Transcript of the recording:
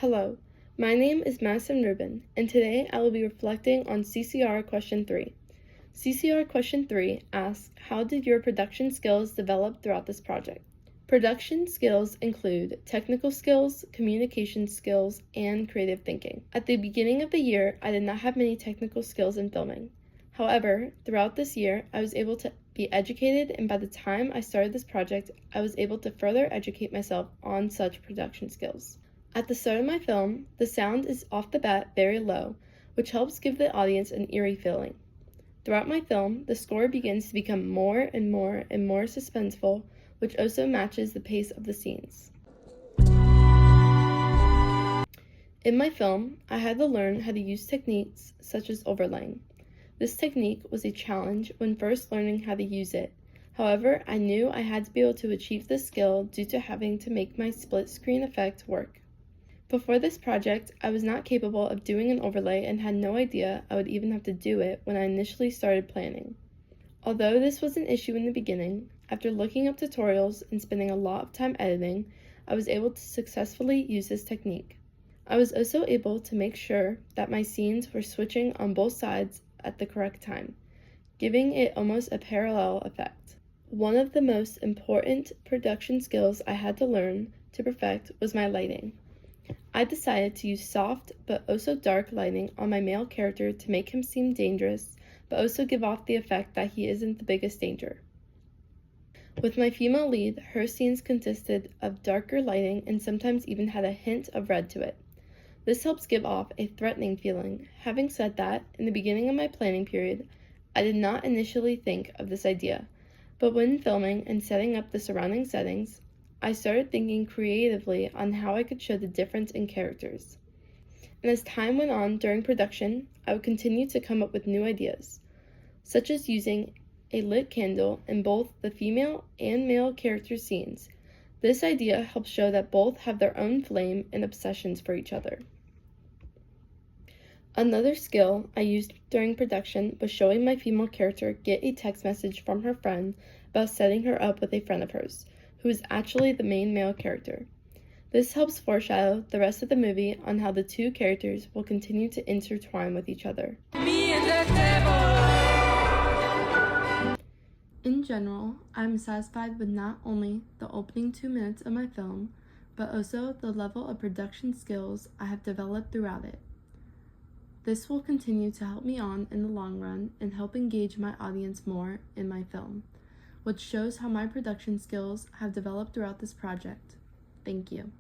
Hello, my name is Madison Rubin, and today I will be reflecting on CCR Question 3. CCR Question 3 asks, how did your production skills develop throughout this project? Production skills include technical skills, communication skills, and creative thinking. At the beginning of the year, I did not have many technical skills in filming. However, throughout this year, I was able to be educated, and by the time I started this project, I was able to further educate myself on such production skills. At the start of my film, the sound is off the bat very low, which helps give the audience an eerie feeling. Throughout my film, the score begins to become more and more suspenseful, which also matches the pace of the scenes. In my film, I had to learn how to use techniques such as overlaying. This technique was a challenge when first learning how to use it. However, I knew I had to be able to achieve this skill due to having to make my split screen effect work. Before this project, I was not capable of doing an overlay and had no idea I would even have to do it when I initially started planning. Although this was an issue in the beginning, after looking up tutorials and spending a lot of time editing, I was able to successfully use this technique. I was also able to make sure that my scenes were switching on both sides at the correct time, giving it almost a parallel effect. One of the most important production skills I had to learn to perfect was my lighting. I decided to use soft but also dark lighting on my male character to make him seem dangerous, but also give off the effect that he isn't the biggest danger. With my female lead, her scenes consisted of darker lighting and sometimes even had a hint of red to it. This helps give off a threatening feeling. Having said that, in the beginning of my planning period, I did not initially think of this idea, but when filming and setting up the surrounding settings, I started thinking creatively on how I could show the difference in characters. And as time went on during production, I would continue to come up with new ideas, such as using a lit candle in both the female and male character scenes. This idea helps show that both have their own flame and obsessions for each other. Another skill I used during production was showing my female character get a text message from her friend about setting her up with a friend of hers, who is actually the main male character. This helps foreshadow the rest of the movie on how the two characters will continue to intertwine with each other. In general, I'm satisfied with not only the opening 2 minutes of my film, but also the level of production skills I have developed throughout it. This will continue to help me on in the long run and help engage my audience more in my film, which shows how my production skills have developed throughout this project. Thank you.